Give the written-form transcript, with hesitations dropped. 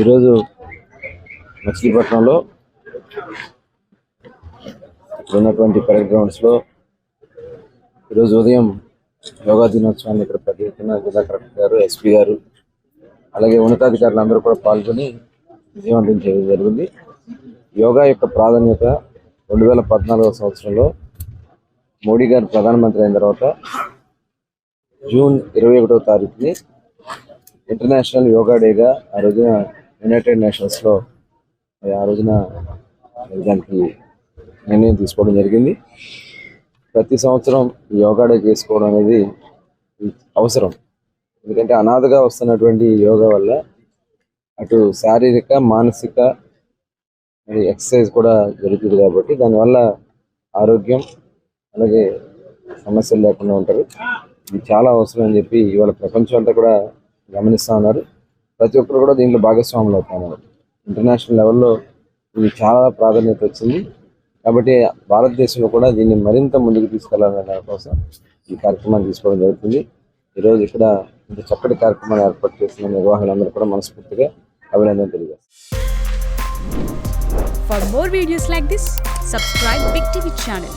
ఈరోజు మచిలీపట్నంలో ఉన్నటువంటి పరేడ్ గ్రౌండ్స్లో ఈరోజు ఉదయం యోగా దినోత్సవాన్ని ఇక్కడ పెద్ద ఎత్తున జిల్లా కలెక్టర్ గారు, ఎస్పీ గారు, అలాగే ఉన్నతాధికారులు అందరూ కూడా పాల్గొని విజయవంతం చేయడం జరిగింది. యోగా యొక్క ప్రాధాన్యత 2014వ సంవత్సరంలో మోడీ గారు ప్రధానమంత్రి అయిన తర్వాత జూన్ 21వ తారీఖుని ఇంటర్నేషనల్ యోగా డేగా ఆ రోజున యునైటెడ్ నేషన్స్లో ఆ రోజున దానికి నిర్ణయం తీసుకోవడం జరిగింది. ప్రతి సంవత్సరం యోగా డే చేసుకోవడం అనేది అవసరం. ఎందుకంటే అనాథగా వస్తున్నటువంటి యోగా వల్ల అటు శారీరక, మానసిక ఎక్సర్సైజ్ కూడా జరుగుతుంది కాబట్టి దానివల్ల ఆరోగ్యం అలాగే సమస్యలు లేకుండా ఉంటారు. ఇది చాలా అవసరం అని చెప్పి ఇవాళ ప్రపంచం అంతా కూడా గమనిస్తూ ఉన్నారు. ప్రతి ఒక్కరు కూడా దీంట్లో భాగస్వాములు అవుతా ఉన్నారు. ఇంటర్నేషనల్ లెవెల్లో ఇది చాలా ప్రాధాన్యత వచ్చింది కాబట్టి భారతదేశంలో కూడా దీన్ని మరింత ముందుకు తీసుకెళ్లాలనే దానికోసం ఈ కార్యక్రమాన్ని తీసుకోవడం జరుగుతుంది. ఈరోజు ఇక్కడ ఇంత చక్కటి కార్యక్రమాన్ని ఏర్పాటు చేసిన నిర్వాహకులందరూ కూడా మనస్ఫూర్తిగా అభినందన తెలియజేస్తారు. For more videos like this, subscribe Big TV channel.